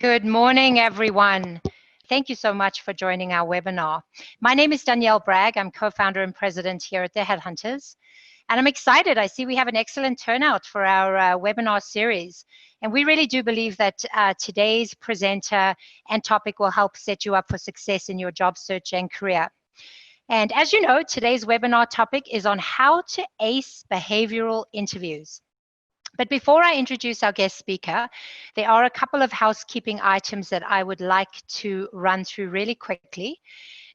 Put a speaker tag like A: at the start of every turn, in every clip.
A: Good morning, everyone. Thank you so much for joining our webinar. My name is Danielle Bragge. I'm co-founder and president here at the Headhunters. And I'm excited. I see we have an excellent turnout for our webinar series. And we really do believe that today's presenter and topic will help set you up for success in your job search and career. And as you know, today's webinar topic is on how to ace behavioral interviews. But before I introduce our guest speaker, there are a couple of housekeeping items that I would like to run through really quickly.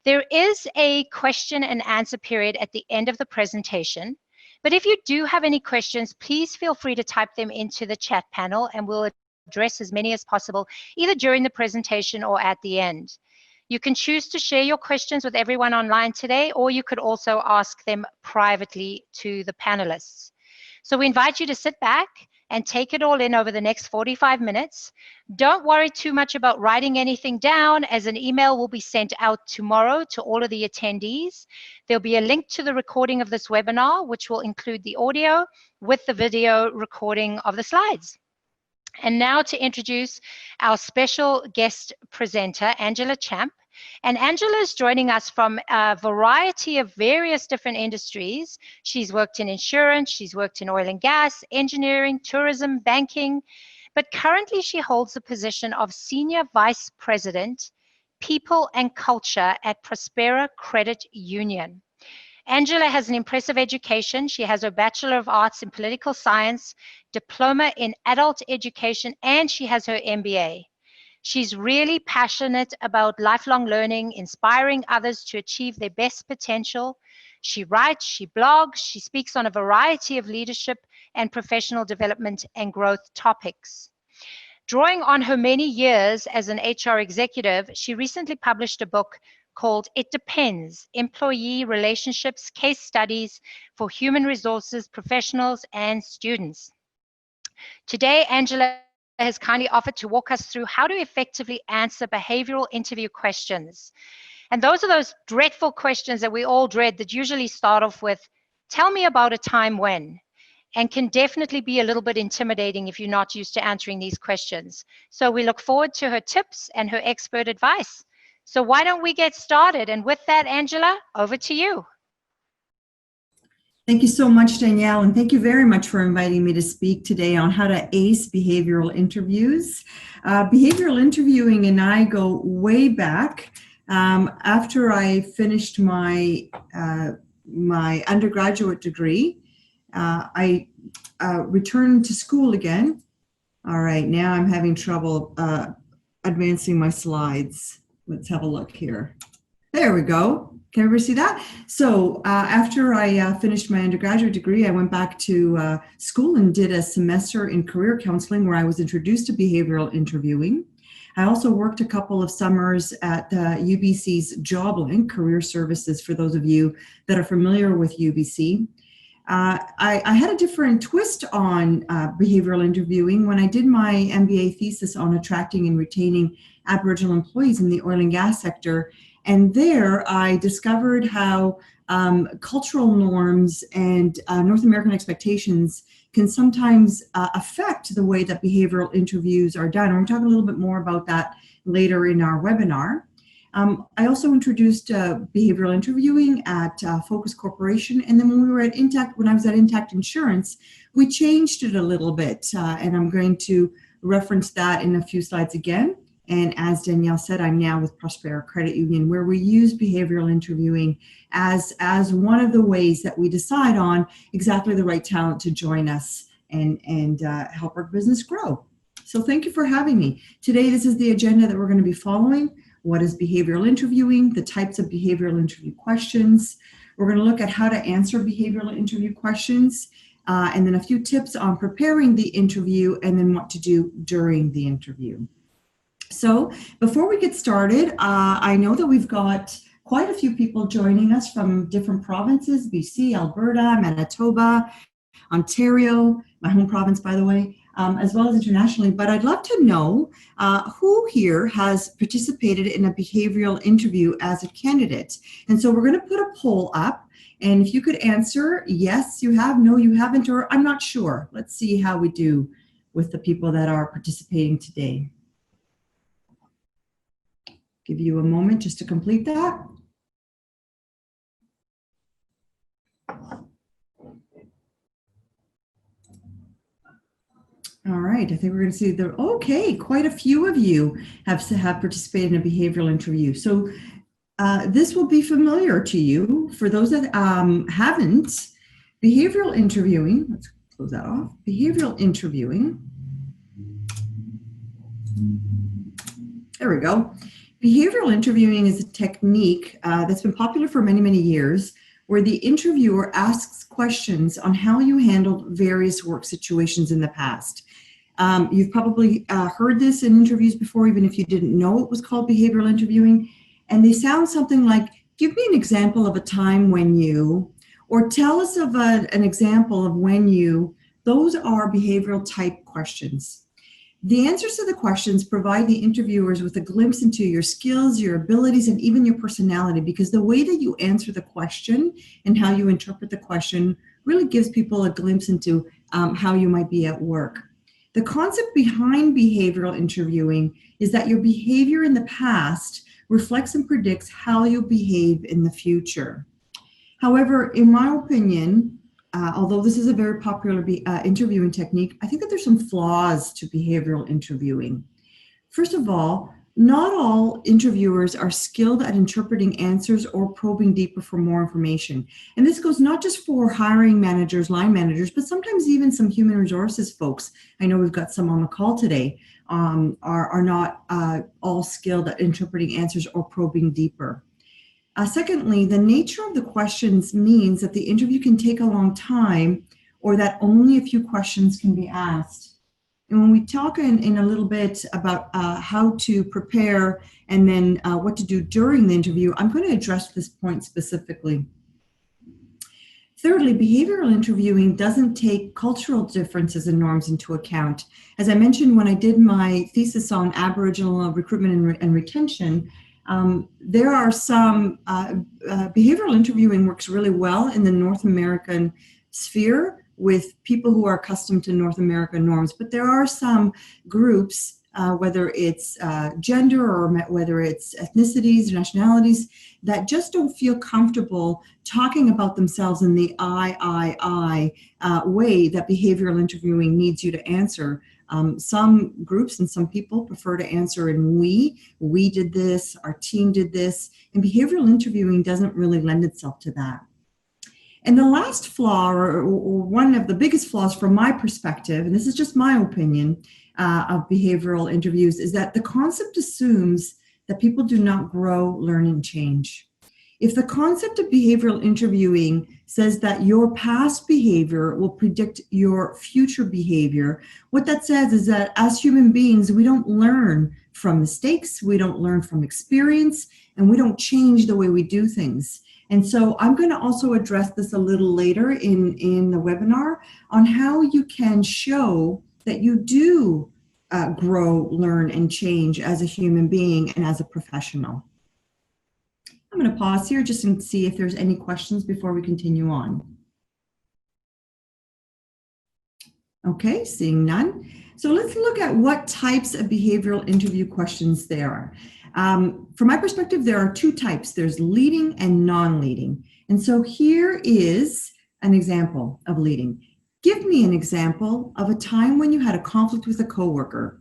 A: There is a question and answer period at the end of the presentation. But if you do have any questions, please feel free to type them into the chat panel and we'll address as many as possible, either during the presentation or at the end. You can choose to share your questions with everyone online today, or you could also ask them privately to the panelists. So we invite you to sit back and take it all in over the next 45 minutes. Don't worry too much about writing anything down, as an email will be sent out tomorrow to all of the attendees. There'll be a link to the recording of this webinar, which will include the audio with the video recording of the slides. And now to introduce our special guest presenter, Angela Champ. And Angela is joining us from a variety of various different industries. She's worked in insurance, she's worked in oil and gas, engineering, tourism, banking, but currently she holds the position of Senior Vice President, People and Culture at Propsera Credit Union. Angela has an impressive education. She has her Bachelor of Arts in Political Science, Diploma in Adult Education, and she has her MBA. She's really passionate about lifelong learning, inspiring others to achieve their best potential. She writes, she blogs, she speaks on a variety of leadership and professional development and growth topics. Drawing on her many years as an HR executive, she recently published a book called It Depends, Employee Relationships Case Studies for Human Resources Professionals and Students. Today, Angela has kindly offered to walk us through how to effectively answer behavioral interview questions. And those are those dreadful questions that we all dread that usually start off with, tell me about a time when, and can definitely be a little bit intimidating if you're not used to answering these questions. So we look forward to her tips and her expert advice. So why don't we get started? And with that, Angela, over to you.
B: Thank you so much, Danielle, and thank you very much for inviting me to speak today on how to ace behavioral interviews. Behavioral interviewing and I go way back. After I finished my undergraduate degree, I returned to school again. All right, now I'm having trouble advancing my slides. Let's have a look here. There we go. Can everybody see that? So after I finished my undergraduate degree, I went back to school and did a semester in career counseling where I was introduced to behavioral interviewing. I also worked a couple of summers at UBC's JobLink, Career Services, for those of you that are familiar with UBC. I had a different twist on behavioral interviewing when I did my MBA thesis on attracting and retaining Aboriginal employees in the oil and gas sector. And there I discovered how cultural norms and North American expectations can sometimes affect the way that behavioral interviews are done. And we'll talk a little bit more about that later in our webinar. I also introduced behavioral interviewing at Focus Corporation. And then when we were at Intact, when I was at Intact Insurance, we changed it a little bit. And I'm going to reference that in a few slides again. And as Danielle said, I'm now with Propsera Credit Union, where we use behavioral interviewing as one of the ways that we decide on exactly the right talent to join us and help our business grow. So thank you for having me. Today, this is the agenda that we're going to be following. What is behavioral interviewing? The types of behavioral interview questions. We're going to look at how to answer behavioral interview questions, and then a few tips on preparing the interview and then what to do during the interview. So before we get started, I know that we've got quite a few people joining us from different provinces, BC, Alberta, Manitoba, Ontario, my home province, by the way, as well as internationally. But I'd love to know who here has participated in a behavioral interview as a candidate. And so we're going to put a poll up. And if you could answer, yes, you have, no, you haven't, or I'm not sure. Let's see how we do with the people that are participating today. Give you a moment just to complete that. All right, I think we're going to see okay, quite a few of you have participated in a behavioral interview. So this will be familiar to you. For those that haven't, behavioral interviewing, let's close that off. Behavioral interviewing. There we go. Behavioral interviewing is a technique that's been popular for many, many years, where the interviewer asks questions on how you handled various work situations in the past. You've probably heard this in interviews before, even if you didn't know it was called behavioral interviewing. And they sound something like, give me an example of a time when you, or tell us of an example of when you. Those are behavioral type questions. The answers to the questions provide the interviewers with a glimpse into your skills, your abilities, and even your personality, because the way that you answer the question and how you interpret the question really gives people a glimpse into how you might be at work. The concept behind behavioral interviewing is that your behavior in the past reflects and predicts how you'll behave in the future. However, in my opinion, although this is a very popular interviewing technique, I think that there's some flaws to behavioral interviewing. First of all, not all interviewers are skilled at interpreting answers or probing deeper for more information. And this goes not just for hiring managers, line managers, but sometimes even some human resources folks. I know we've got some on the call today, are not all skilled at interpreting answers or probing deeper. Secondly, the nature of the questions means that the interview can take a long time, or that only a few questions can be asked. And when we talk in a little bit about how to prepare and then what to do during the interview, I'm going to address this point specifically. Thirdly, behavioral interviewing doesn't take cultural differences and norms into account. As I mentioned when I did my thesis on Aboriginal recruitment and retention, there are some behavioral interviewing works really well in the North American sphere with people who are accustomed to North American norms, but there are some groups, whether it's gender or whether it's ethnicities or nationalities, that just don't feel comfortable talking about themselves in the I way that behavioral interviewing needs you to answer. Some groups and some people prefer to answer in we did this, our team did this, and behavioral interviewing doesn't really lend itself to that. And the last flaw, or one of the biggest flaws from my perspective, and this is just my opinion of behavioral interviews, is that the concept assumes that people do not grow, learn, and change. If the concept of behavioral interviewing says that your past behavior will predict your future behavior, what that says is that as human beings, we don't learn from mistakes, we don't learn from experience, and we don't change the way we do things. And so I'm going to also address this a little later in the webinar on how you can show that you do grow, learn, and change as a human being and as a professional. I'm going to pause here just to see if there's any questions before we continue on. Okay, seeing none. So let's look at what types of behavioral interview questions there are. From my perspective, there are two types. There's leading and non-leading. And so here is an example of leading. Give me an example of a time when you had a conflict with a coworker.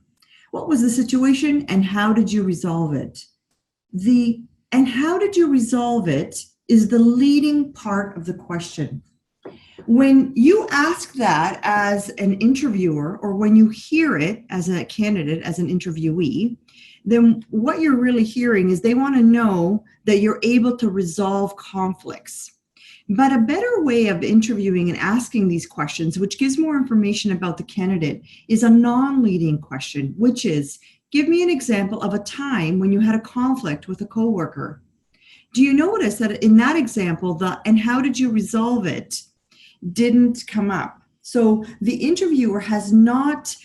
B: What was the situation and how did you resolve it? And how did you resolve it is the leading part of the question. When you ask that as an interviewer, or when you hear it as a candidate, as an interviewee, then what you're really hearing is they want to know that you're able to resolve conflicts. But a better way of interviewing and asking these questions, which gives more information about the candidate, is a non-leading question, which is, give me an example of a time when you had a conflict with a coworker. Do you notice that in that example, and how did you resolve it, didn't come up? So the interviewer has not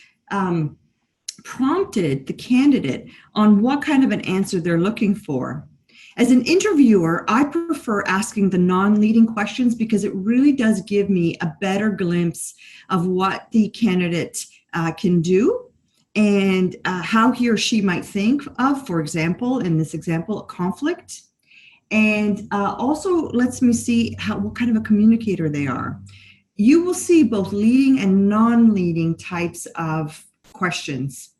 B: prompted the candidate on what kind of an answer they're looking for. As an interviewer, I prefer asking the non-leading questions because it really does give me a better glimpse of what the candidate can do and how he or she might think of, for example, in this example, a conflict. And also lets me see what kind of a communicator they are. You will see both leading and non-leading types of questions.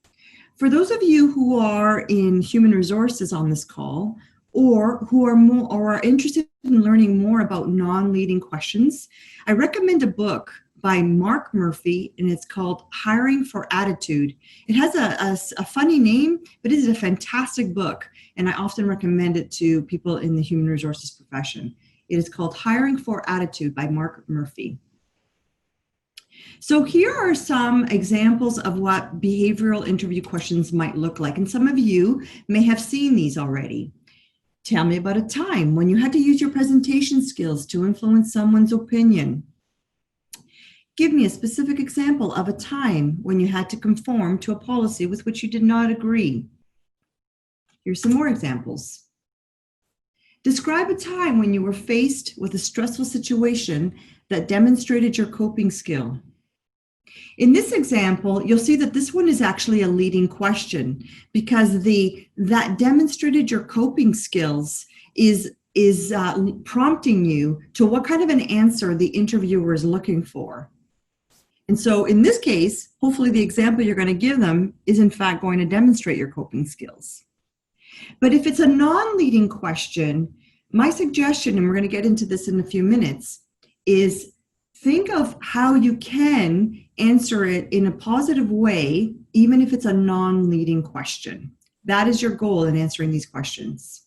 B: For those of you who are in human resources on this call, or who are more or are interested in learning more about non-leading questions, I recommend a book by Mark Murphy, and it's called Hiring for Attitude. It has a funny name, but it is a fantastic book, and I often recommend it to people in the human resources profession. It is called Hiring for Attitude by Mark Murphy. So here are some examples of what behavioral interview questions might look like, and some of you may have seen these already. Tell me about a time when you had to use your presentation skills to influence someone's opinion. Give me a specific example of a time when you had to conform to a policy with which you did not agree. Here's some more examples. Describe a time when you were faced with a stressful situation that demonstrated your coping skill. In this example, you'll see that this one is actually a leading question, because that demonstrated your coping skills is prompting you to what kind of an answer the interviewer is looking for. And so in this case, hopefully the example you're going to give them is in fact going to demonstrate your coping skills. But if it's a non-leading question, my suggestion, and we're going to get into this in a few minutes, is think of how you can answer it in a positive way, even if it's a non-leading question. That is your goal in answering these questions.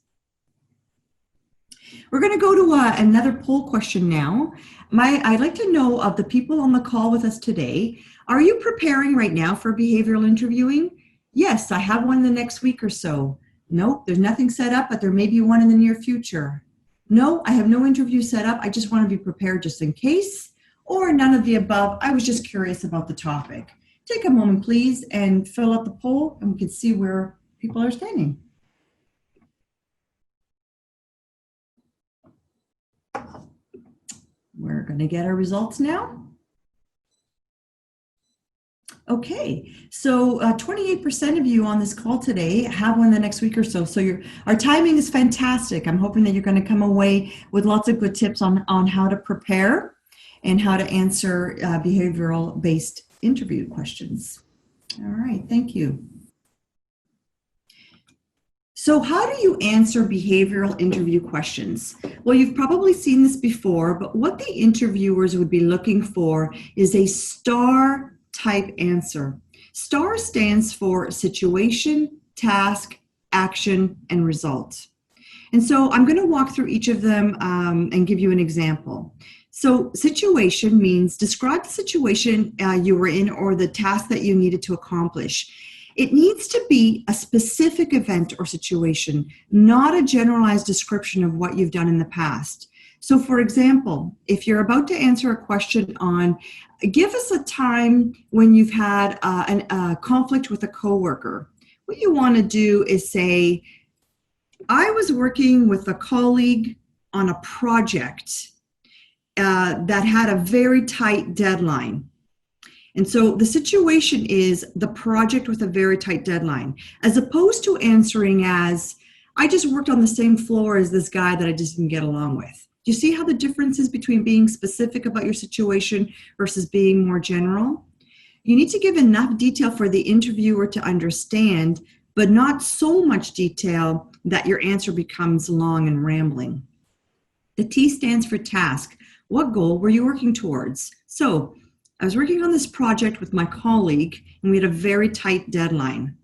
B: We're going to go to another poll question now. I'd like to know of the people on the call with us today, are you preparing right now for behavioral interviewing? Yes, I have one the next week or so. Nope, there's nothing set up, but there may be one in the near future. No, I have no interview set up. I just want to be prepared just in case, or none of the above. I was just curious about the topic. Take a moment, please, and fill out the poll, and we can see where people are standing. We're going to get our results now. Okay, so 28% of you on this call today have one the next week or so. So our timing is fantastic. I'm hoping that you're going to come away with lots of good tips on how to prepare and how to answer behavioral-based interview questions. All right, thank you. So how do you answer behavioral interview questions? Well, you've probably seen this before, but what the interviewers would be looking for is a STAR type answer. STAR stands for situation, task, action, and result. And so I'm going to walk through each of them and give you an example. So situation means describe the situation you were in or the task that you needed to accomplish. It needs to be a specific event or situation, not a generalized description of what you've done in the past. So for example, if you're about to answer a question on, give us a time when you've had a conflict with a coworker, what you want to do is say, I was working with a colleague on a project that had a very tight deadline. And so the situation is the project with a very tight deadline, as opposed to answering as, I just worked on the same floor as this guy that I just didn't get along with. Do you see how the difference is between being specific about your situation versus being more general? You need to give enough detail for the interviewer to understand, but not so much detail that your answer becomes long and rambling. The T stands for task. What goal were you working towards? So I was working on this project with my colleague, and we had a very tight deadline.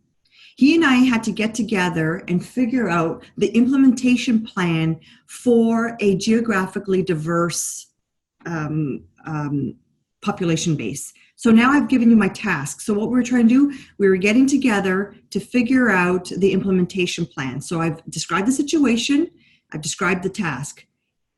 B: He and I had to get together and figure out the implementation plan for a geographically diverse population base. So now I've given you my task. So what we're trying to do, we were getting together to figure out the implementation plan. So I've described the situation, I've described the task.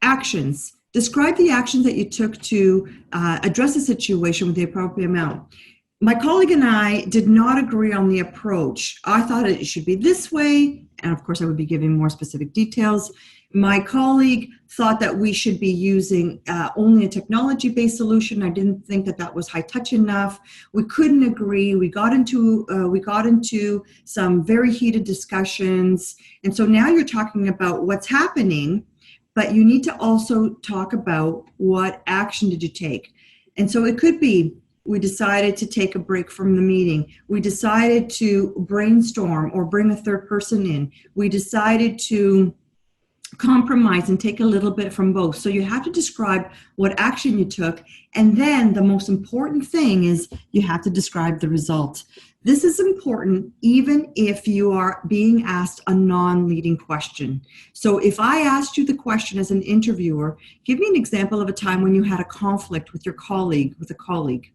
B: Actions. Describe the actions that you took to address the situation with the appropriate amount. My colleague and I did not agree on the approach. I thought it should be this way, and of course I would be giving more specific details. My colleague thought that we should be using only a technology-based solution. I didn't think that that was high touch enough. We couldn't agree. We got into some very heated discussions. And so now you're talking about what's happening, but you need to also talk about what action did you take. And so it could be, we decided to take a break from the meeting. We decided to brainstorm or bring a third person in. We decided to compromise and take a little bit from both. So you have to describe what action you took. And then the most important thing is you have to describe the result. This is important even if you are being asked a non-leading question. So if I asked you the question as an interviewer, give me an example of a time when you had a conflict with your colleague, with a colleague.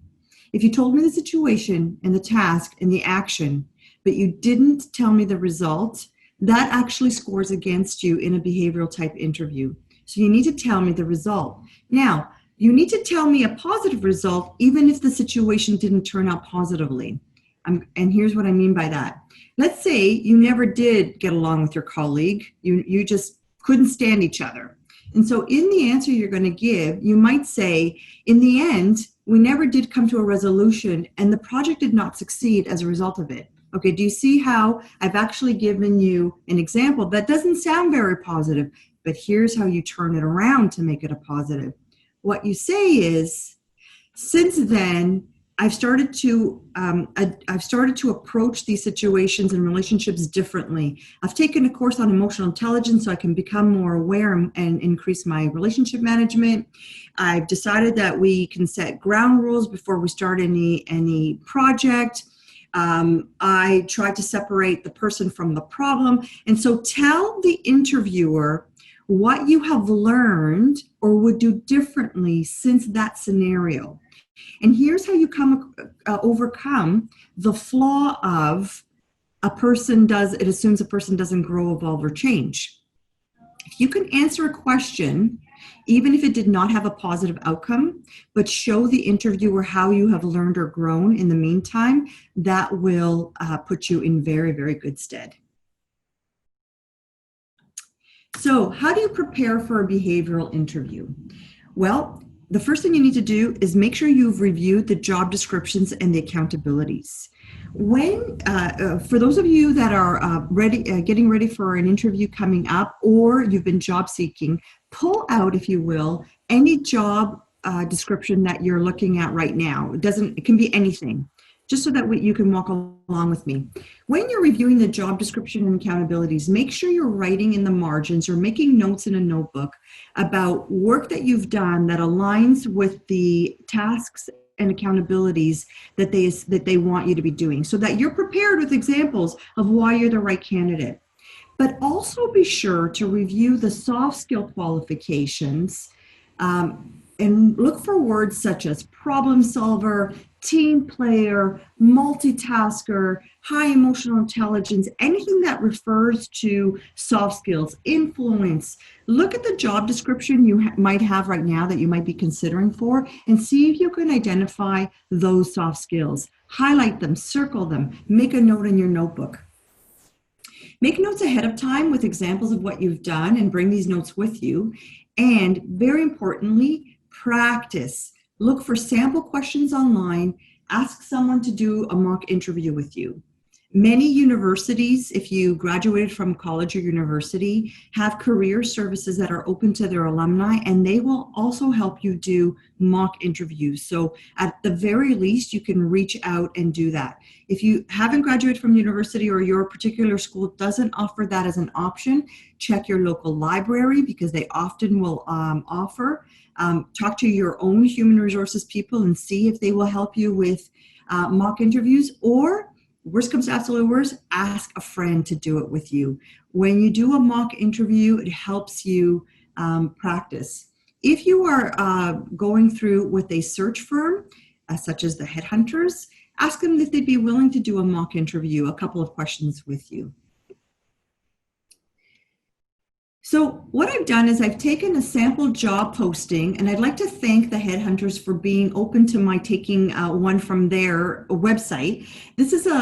B: If you told me the situation and the task and the action, but you didn't tell me the result, that actually scores against you in a behavioral type interview. So you need to tell me the result. Now, you need to tell me a positive result even if the situation didn't turn out positively. And here's what I mean by that. Let's say you never did get along with your colleague. You just couldn't stand each other. And so in the answer you're going to give, you might say, in the end, we never did come to a resolution and the project did not succeed as a result of it. Okay, do you see how I've actually given you an example that doesn't sound very positive, but here's how you turn it around to make it a positive. What you say is, since then, I've started to approach these situations and relationships differently. I've taken a course on emotional intelligence so I can become more aware and increase my relationship management. I've decided that we can set ground rules before we start any project. I try to separate the person from the problem. And so tell the interviewer what you have learned or would do differently since that scenario. And here's how you overcome the flaw of it assumes a person doesn't grow, evolve, or change. If you can answer a question, even if it did not have a positive outcome, but show the interviewer how you have learned or grown in the meantime, that will put you in very, very good stead. So how do you prepare for a behavioral interview? Well, the first thing you need to do is make sure you've reviewed the job descriptions and the accountabilities. For those of you that are getting ready for an interview coming up, or you've been job seeking, pull out, if you will, any job description that you're looking at right now. It can be anything, just so that you can walk along with me. When you're reviewing the job description and accountabilities, make sure you're writing in the margins or making notes in a notebook about work that you've done that aligns with the tasks and accountabilities that they want you to be doing, so that you're prepared with examples of why you're the right candidate. But also be sure to review the soft skill qualifications and look for words such as problem solver, team player, multitasker, high emotional intelligence, anything that refers to soft skills, influence. Look at the job description you might have right now that you might be considering for, and see if you can identify those soft skills. Highlight them, circle them, make a note in your notebook. Make notes ahead of time with examples of what you've done and bring these notes with you. And very importantly, practice. Look for sample questions online. Ask someone to do a mock interview with you. Many universities, if you graduated from college or university, have career services that are open to their alumni, and they will also help you do mock interviews. So at the very least, you can reach out and do that. If you haven't graduated from university or your particular school doesn't offer that as an option, check your local library, because they often will offer. Talk to your own human resources people and see if they will help you with mock interviews, or worst comes to absolute worst, ask a friend to do it with you. When you do a mock interview, it helps you practice. If you are going through with a search firm, such as the Headhunters, ask them if they'd be willing to do a mock interview, a couple of questions with you. So what I've done is I've taken a sample job posting, and I'd like to thank the Headhunters for being open to my taking one from their website. This is a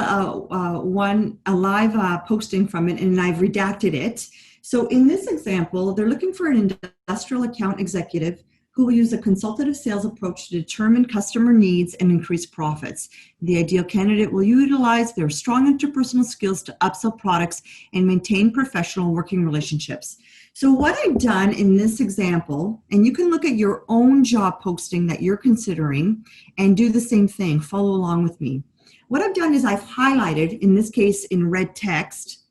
B: live posting from it, and I've redacted it So in this example, they're looking for an industrial account executive who will use a consultative sales approach to determine customer needs and increase profits. The ideal candidate will utilize their strong interpersonal skills to upsell products and maintain professional working relationships. So what I've done in this example, and you can look at your own job posting that you're considering and do the same thing, follow along with me. What I've done is I've highlighted, in this case in red text,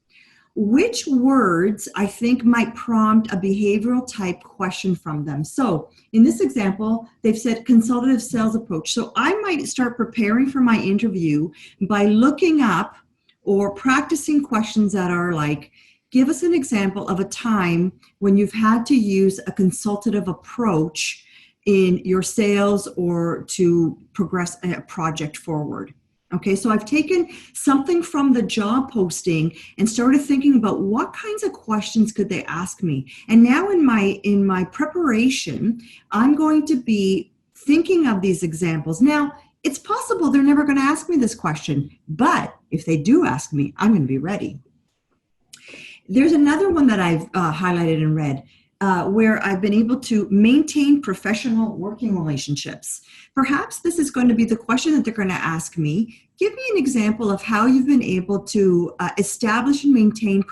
B: which words I think might prompt a behavioral type question from them. So in this example, they've said consultative sales approach. So I might start preparing for my interview by looking up or practicing questions that are like, give us an example of a time when you've had to use a consultative approach in your sales or to progress a project forward. Okay, so I've taken something from the job posting and started thinking about what kinds of questions could they ask me. And now in my preparation, I'm going to be thinking of these examples. Now, it's possible they're never going to ask me this question, but if they do ask me, I'm going to be ready. There's another one that I've highlighted in red. Where I've been able to maintain professional working relationships. Perhaps this is going to be the question that they're going to ask me. Give me an example of how you've been able to establish and maintain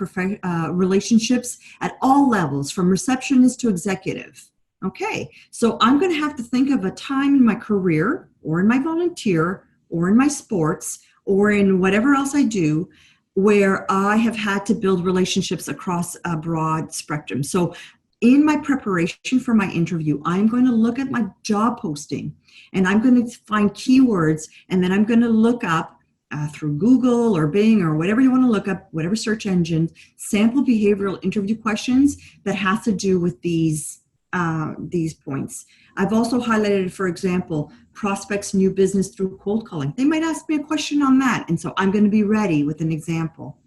B: relationships at all levels, from receptionist to executive. Okay, so I'm going to have to think of a time in my career or in my volunteer or in my sports or in whatever else I do where I have had to build relationships across a broad spectrum. So in my preparation for my interview, I'm going to look at my job posting and I'm going to find keywords, and then I'm going to look up through Google or Bing or whatever you want to look up, whatever search engine, sample behavioral interview questions that has to do with these points. I've also highlighted, for example, prospects new business through cold calling. They might ask me a question on that, and so I'm going to be ready with an example.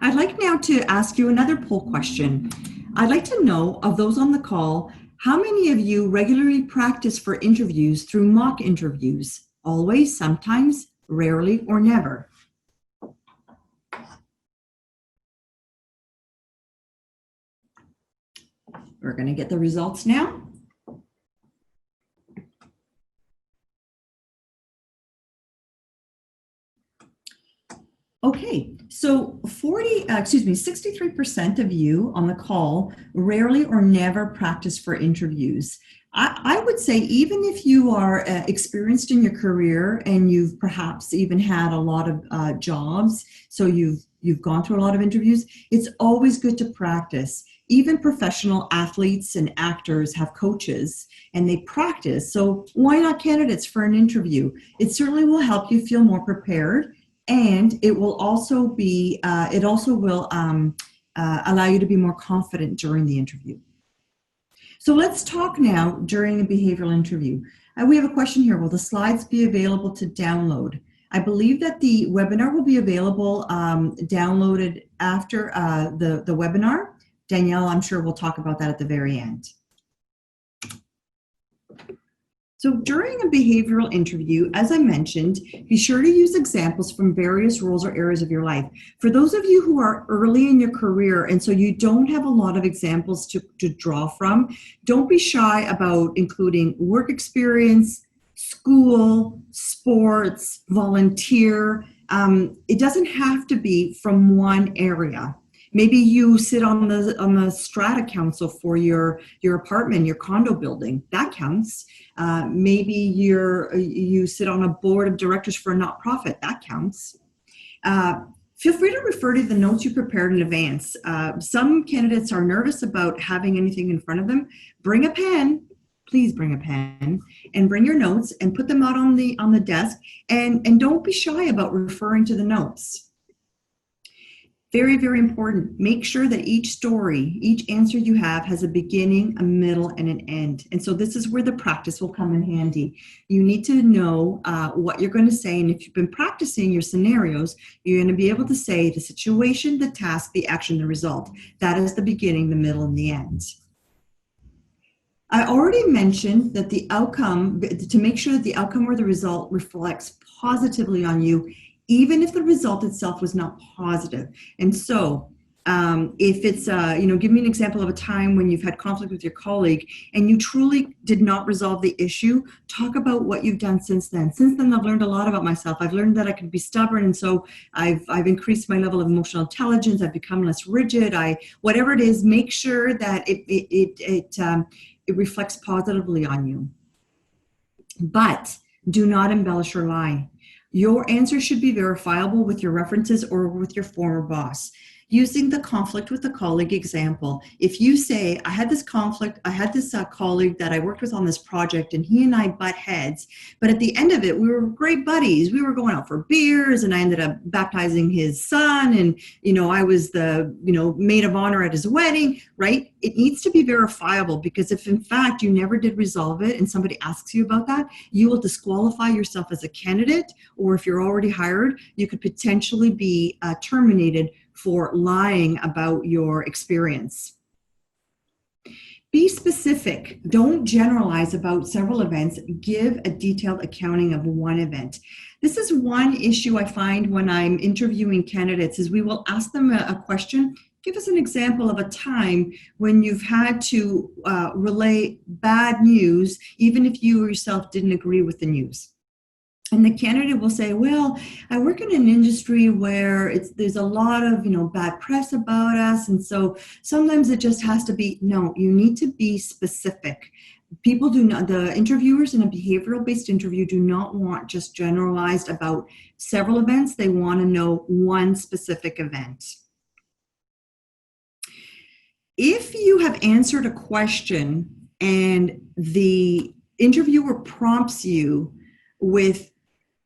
B: I'd like now to ask you another poll question. I'd like to know, of those on the call, how many of you regularly practice for interviews through mock interviews? Always, sometimes, rarely, or never? We're going to get the results now. Okay, so 63% of you on the call rarely or never practice for interviews. I would say even if you are experienced in your career and you've perhaps even had a lot of jobs, so you've gone through a lot of interviews, it's always good to practice. Even professional athletes and actors have coaches and they practice. So why not candidates for an interview? It certainly will help you feel more prepared. And it will also be, allow you to be more confident during the interview. So let's talk now during a behavioral interview. We have a question here. Will the slides be available to download? I believe that the webinar will be available downloaded after the webinar. Danielle, I'm sure we'll talk about that at the very end. So during a behavioral interview, as I mentioned, be sure to use examples from various roles or areas of your life. For those of you who are early in your career and so you don't have a lot of examples to draw from, don't be shy about including work experience, school, sports, volunteer. It doesn't have to be from one area. Maybe you sit on the strata council for your apartment, your condo building. That counts. Maybe you sit on a board of directors for a nonprofit. That counts. Feel free to refer to the notes you prepared in advance. Some candidates are nervous about having anything in front of them. Bring a pen. Please bring a pen and bring your notes and put them out on the desk. And don't be shy about referring to the notes. Very, very important. Make sure that each story, each answer you have has a beginning, a middle, and an end. And so this is where the practice will come in handy. You need to know what you're going to say. And if you've been practicing your scenarios, you're going to be able to say the situation, the task, the action, the result. That is the beginning, the middle, and the end. I already mentioned that the outcome, to make sure that the outcome or the result reflects positively on you, even if the result itself was not positive. And so if it's, give me an example of a time when you've had conflict with your colleague and you truly did not resolve the issue. Talk about what you've done since then. Since then, I've learned a lot about myself. I've learned that I can be stubborn, and so I've increased my level of emotional intelligence. I've become less rigid. Whatever it is, make sure that it reflects positively on you. But do not embellish or lie. Your answer should be verifiable with your references or with your former boss. Using the conflict with a colleague example, if you say, I had this conflict, I had this colleague that I worked with on this project, and he and I butt heads, but at the end of it, we were great buddies. We were going out for beers, and I ended up baptizing his son, and I was the maid of honor at his wedding, right? It needs to be verifiable, because if in fact you never did resolve it and somebody asks you about that, you will disqualify yourself as a candidate, or if you're already hired, you could potentially be terminated for lying about your experience. Be specific. Don't generalize about several events. Give a detailed accounting of one event. This is one issue I find when I'm interviewing candidates, is we will ask them a question. Give us an example of a time when you've had to relay bad news, even if you yourself didn't agree with the news. And the candidate will say, well, I work in an industry where there's a lot of, bad press about us. And so sometimes it just has to be, no, you need to be specific. People do not, the interviewers in a behavioral based interview do not want just generalized about several events. They want to know one specific event. If you have answered a question and the interviewer prompts you with,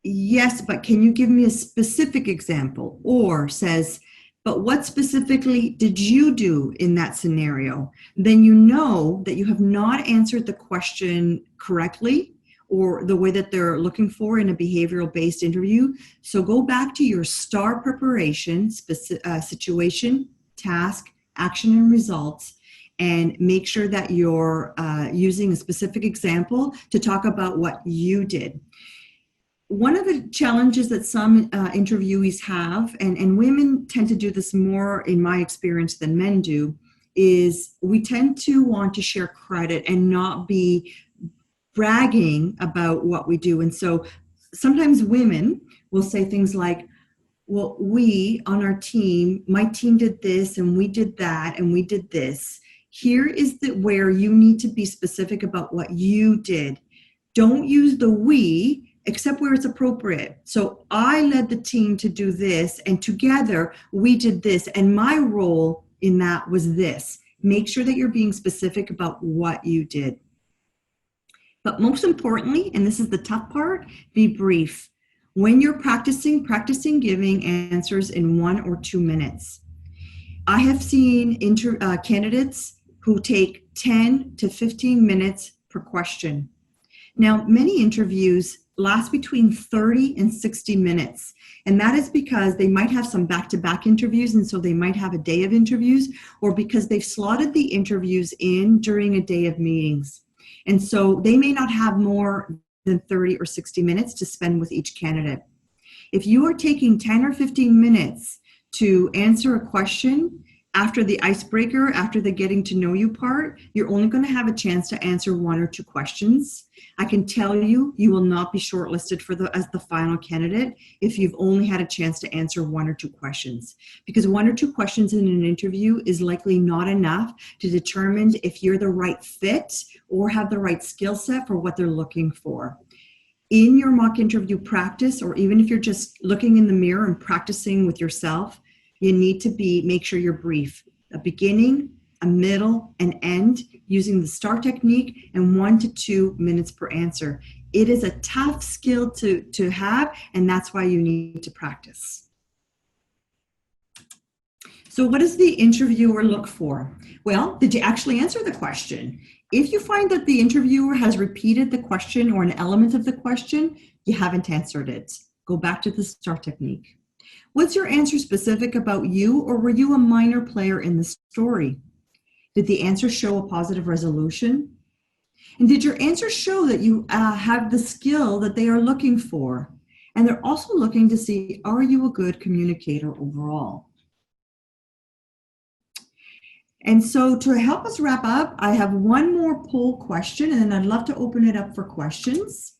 B: yes, but can you give me a specific example? Or says, but what specifically did you do in that scenario? Then you know that you have not answered the question correctly or the way that they're looking for in a behavioral based interview. So go back to your STAR preparation, situation, task, action, and results, and make sure that you're using a specific example to talk about what you did. One of the challenges that some interviewees have, and women tend to do this more in my experience than men do, is we tend to want to share credit and not be bragging about what we do. And so sometimes women will say things like, well, we on our team, my team did this and we did that and we did this. Here is where you need to be specific about what you did. Don't use the we, except where it's appropriate. So I led the team to do this, and together we did this, and my role in that was this. Make sure that you're being specific about what you did. But most importantly, and this is the tough part, be brief. When you're practicing giving answers in 1 or 2 minutes. I have seen candidates who take 10 to 15 minutes per question. Now, many interviews last between 30 and 60 minutes. And that is because they might have some back-to-back interviews, and so they might have a day of interviews, or because they've slotted the interviews in during a day of meetings. And so they may not have more than 30 or 60 minutes to spend with each candidate. If you are taking 10 or 15 minutes to answer a question, after the icebreaker, after the getting to know you part, you're only going to have a chance to answer 1 or 2 questions. I can tell you, you will not be shortlisted as the final candidate if you've only had a chance to answer 1 or 2 questions. Because 1 or 2 questions in an interview is likely not enough to determine if you're the right fit or have the right skill set for what they're looking for. In your mock interview practice, or even if you're just looking in the mirror and practicing with yourself, you need to make sure you're brief. A beginning, a middle, an end, using the STAR technique, and 1 to 2 minutes per answer. It is a tough skill to have, and that's why you need to practice. So what does the interviewer look for? Well, did you actually answer the question? If you find that the interviewer has repeated the question or an element of the question, you haven't answered it. Go back to the STAR technique. Was your answer specific about you, or were you a minor player in the story? Did the answer show a positive resolution? And did your answer show that you have the skill that they are looking for? And they're also looking to see, are you a good communicator overall? And so to help us wrap up, I have one more poll question, and then I'd love to open it up for questions.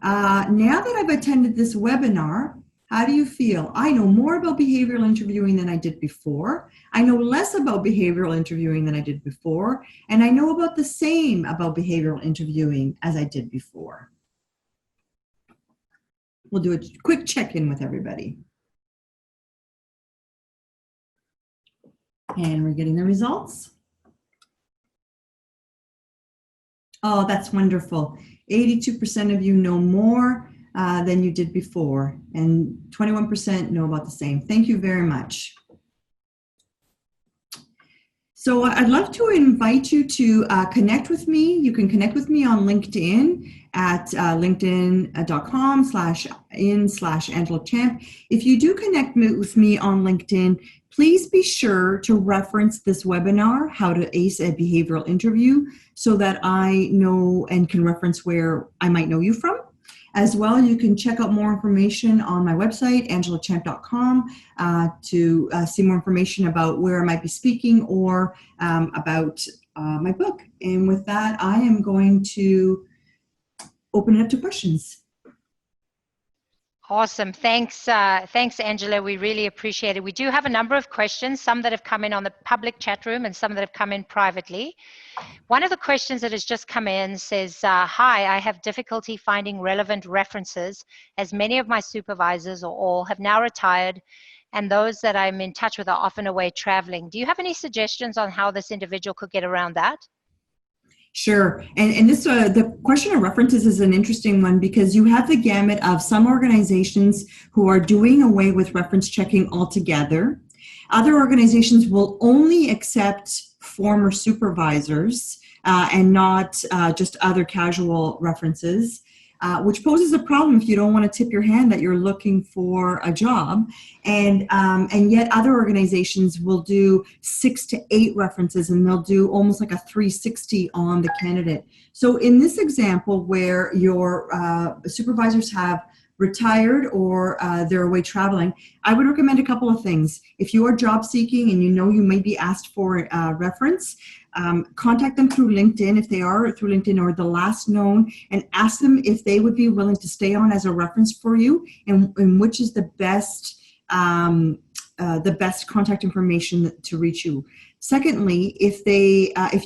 B: Now that I've attended this webinar, how do you feel? I know more about behavioral interviewing than I did before. I know less about behavioral interviewing than I did before. And I know about the same about behavioral interviewing as I did before. We'll do a quick check-in with everybody. And we're getting the results. Oh, that's wonderful. 82% of you know more than you did before, and 21% know about the same. Thank you very much. So I'd love to invite you to connect with me. You can connect with me on LinkedIn at linkedin.com/in/Angela Champ. If you do connect with me on LinkedIn, please be sure to reference this webinar, How to Ace a Behavioral Interview, so that I know and can reference where I might know you from. As well, you can check out more information on my website, angelachamp.com, to see more information about where I might be speaking or about my book. And with that, I am going to open it up to questions.
A: Awesome. Thanks, Angela. We really appreciate it. We do have a number of questions, some that have come in on the public chat room and some that have come in privately. One of the questions that has just come in says, hi, I have difficulty finding relevant references as many of my supervisors or all have now retired and those that I'm in touch with are often away traveling. Do you have any suggestions on how this individual could get around that?
B: Sure. And this the question of references is an interesting one because you have the gamut of some organizations who are doing away with reference checking altogether. Other organizations will only accept former supervisors and not just other casual references, which poses a problem if you don't want to tip your hand that you're looking for a job. And yet other organizations will do 6 to 8 references, and they'll do almost like a 360 on the candidate. So in this example where your supervisors have retired or they're away traveling, I would recommend a couple of things. If you are job seeking and you know you may be asked for a reference, contact them through LinkedIn if they are through LinkedIn or the last known, and ask them if they would be willing to stay on as a reference for you and which is the best contact information to reach you. Secondly, if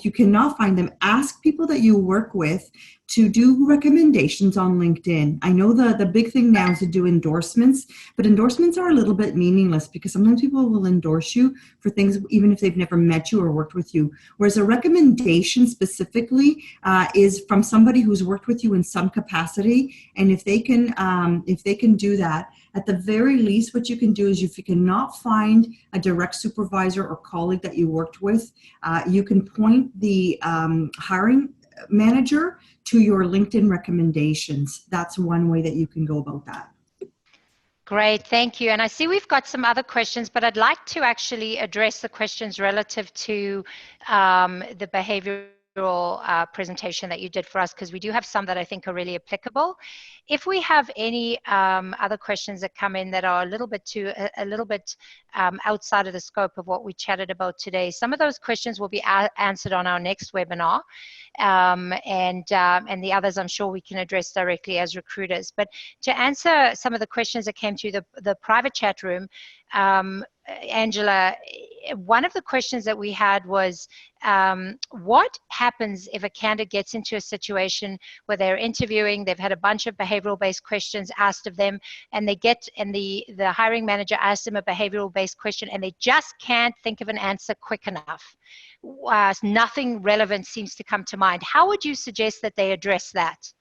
B: you cannot find them, ask people that you work with to do recommendations on LinkedIn. I know the big thing now is to do endorsements, but endorsements are a little bit meaningless because sometimes people will endorse you for things even if they've never met you or worked with you. Whereas a recommendation specifically is from somebody who's worked with you in some capacity, and if they can do that, at the very least, what you can do is if you cannot find a direct supervisor or colleague that you worked with, you can point the hiring manager to your LinkedIn recommendations. That's one way that you can go about that.
A: Great, thank you. And I see we've got some other questions, but I'd like to actually address the questions relative to the behavioral presentation that you did for us, because we do have some that I think are really applicable. If we have any other questions that come in that are a little bit outside of the scope of what we chatted about today, some of those questions will be answered on our next webinar, and the others I'm sure we can address directly as recruiters. But to answer some of the questions that came through the private chat room, Angela, one of the questions that we had was, what happens if a candidate gets into a situation where they're interviewing, they've had a bunch of behavioral-based questions asked of them, and the hiring manager asks them a behavioral-based question, and they just can't think of an answer quick enough. Nothing relevant seems to come to mind. How would you suggest that they address that?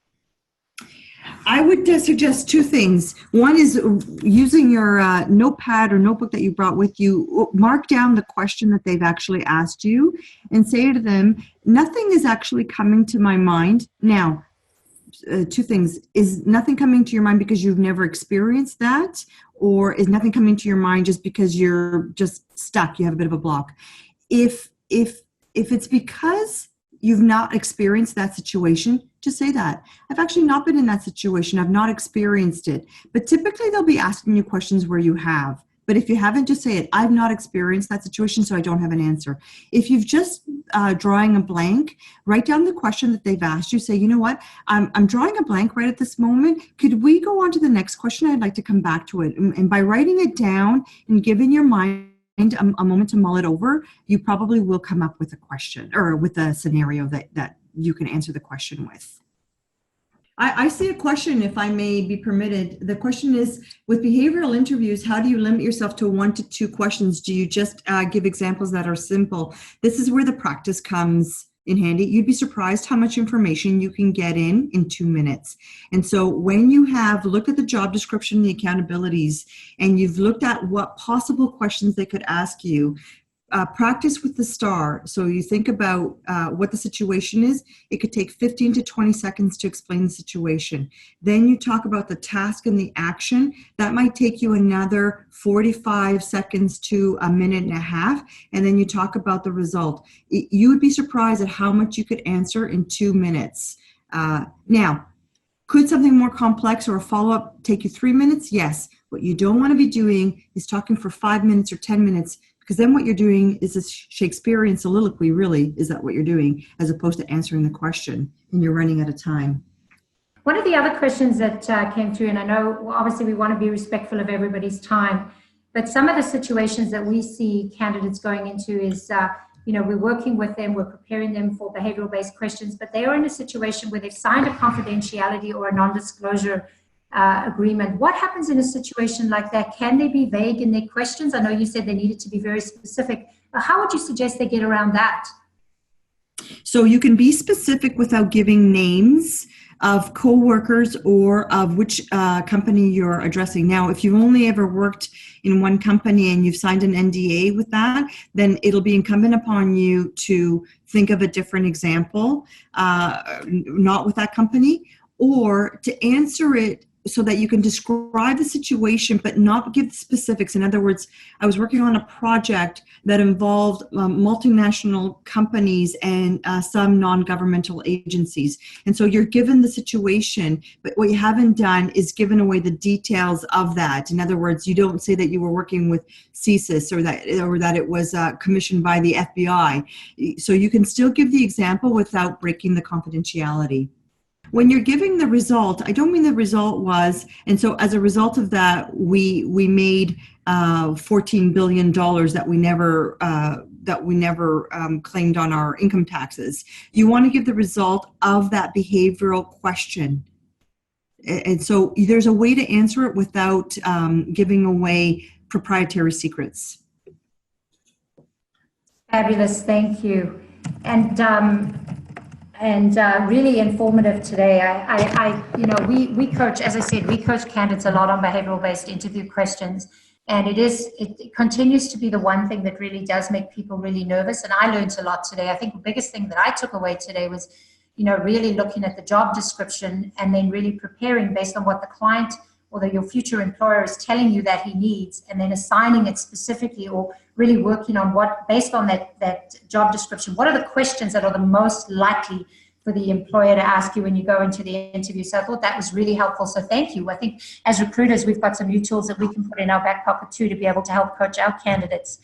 B: I would suggest 2 things. One is using your notepad or notebook that you brought with you, mark down the question that they've actually asked you and say to them, nothing is actually coming to my mind. Now, 2 things. Is nothing coming to your mind because you've never experienced that? Or is nothing coming to your mind just because you're just stuck, you have a bit of a block? If it's because you've not experienced that situation, Just say that. I've actually not been in that situation. I've not experienced it. But typically they'll be asking you questions where you have. But if you haven't, just say it. I've not experienced that situation, so I don't have an answer. If you've just drawing a blank, write down the question that they've asked you. Say, you know what, I'm drawing a blank right at this moment. Could we go on to the next question? I'd like to come back to it. And by writing it down and giving your mind a moment to mull it over, you probably will come up with a question or with a scenario that you can answer the question with. I see a question, if I may be permitted. The question is, with behavioral interviews, how do you limit yourself to 1 to 2 questions? Do you just give examples that are simple? This is where the practice comes in handy. You'd be surprised how much information you can get in 2 minutes. And so when you have looked at the job description, the accountabilities, and you've looked at what possible questions they could ask you, practice with the STAR. So you think about what the situation is. It could take 15 to 20 seconds to explain the situation. Then you talk about the task and the action. That might take you another 45 seconds to a minute and a half. And then you talk about the result. You would be surprised at how much you could answer in 2 minutes. Now, could something more complex or a follow-up take you 3 minutes? Yes. What you don't want to be doing is talking for 5 minutes or 10 minutes, because then what you're doing is a Shakespearean soliloquy, really, is that what you're doing, as opposed to answering the question, and you're running out of time.
A: One of the other questions that came through, and I know obviously we want to be respectful of everybody's time, but some of the situations that we see candidates going into is, we're working with them, we're preparing them for behavioral-based questions, but they are in a situation where they've signed a confidentiality or a non-disclosure agreement. What happens in a situation like that? Can they be vague in their questions? I know you said they needed to be very specific. How would you suggest they get around that?
B: So you can be specific without giving names of coworkers or of which company you're addressing. Now, if you've only ever worked in one company and you've signed an NDA with that, then it'll be incumbent upon you to think of a different example, not with that company, or to answer it so that you can describe the situation but not give the specifics. In other words, I was working on a project that involved multinational companies and some non-governmental agencies. And so you're given the situation, but what you haven't done is given away the details of that. In other words, you don't say that you were working with CSIS or that it was commissioned by the FBI. So you can still give the example without breaking the confidentiality. When you're giving the result, I don't mean the result was, and so as a result of that, we made $14 billion that we never claimed on our income taxes. You want to give the result of that behavioral question. And so there's a way to answer it without giving away proprietary secrets.
A: Fabulous, thank you. And really informative today. We coach, as I said, we coach candidates a lot on behavioral-based interview questions, and it continues to be the one thing that really does make people really nervous. And I learned a lot today. I think the biggest thing that I took away today was, really looking at the job description and then really preparing based on what the client or your future employer is telling you that he needs, and then assigning it specifically or really working on what, based on that job description, what are the questions that are the most likely for the employer to ask you when you go into the interview. So I thought that was really helpful. So thank you. I think as recruiters, we've got some new tools that we can put in our back pocket too to be able to help coach our candidates.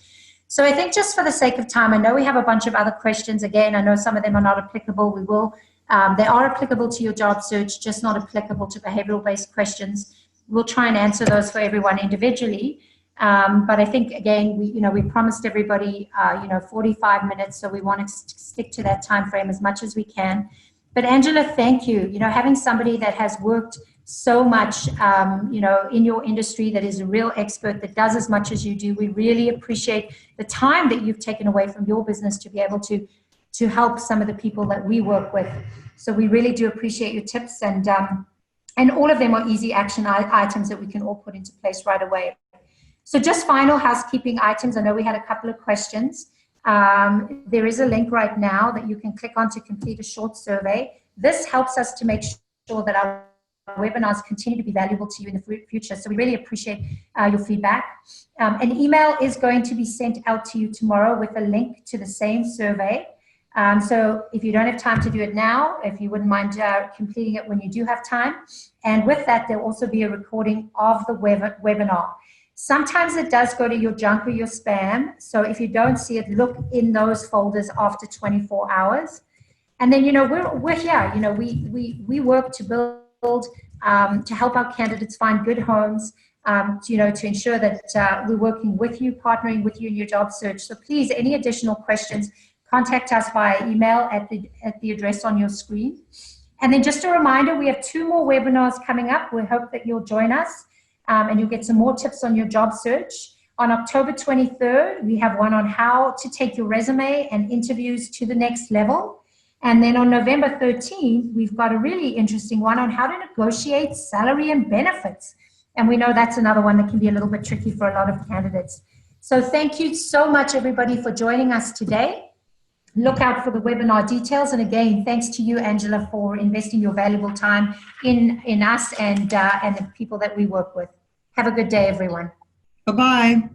A: So I think just for the sake of time, I know we have a bunch of other questions. Again, I know some of them are not applicable. They are applicable to your job search, just not applicable to behavioral-based questions. We'll try and answer those for everyone individually. But I think, again, we promised everybody, 45 minutes, so we want to stick to that time frame as much as we can. But Angela, thank you. Having somebody that has worked so much, in your industry, that is a real expert, that does as much as you do, we really appreciate the time that you've taken away from your business to be able to help some of the people that we work with. So we really do appreciate your tips, and all of them are easy action items that we can all put into place right away. So just final housekeeping items. I know we had a couple of questions. There is a link right now that you can click on to complete a short survey. This helps us to make sure that our webinars continue to be valuable to you in the future. So we really appreciate your feedback. An email is going to be sent out to you tomorrow with a link to the same survey. So if you don't have time to do it now, if you wouldn't mind completing it when you do have time. And with that, there'll also be a recording of the webinar. Sometimes it does go to your junk or your spam. So if you don't see it, look in those folders after 24 hours. And then, we're here. We work to build, to help our candidates find good homes, to ensure that we're working with you, partnering with you in your job search. So please, any additional questions, contact us via email at the address on your screen. And then just a reminder, we have 2 more webinars coming up. We hope that you'll join us and you'll get some more tips on your job search. On October 23rd, we have one on how to take your resume and interviews to the next level. And then on November 13th, we've got a really interesting one on how to negotiate salary and benefits. And we know that's another one that can be a little bit tricky for a lot of candidates. So thank you so much, everybody, for joining us today. Look out for the webinar details. And again, thanks to you, Angela, for investing your valuable time in us and the people that we work with. Have a good day, everyone.
B: Bye-bye.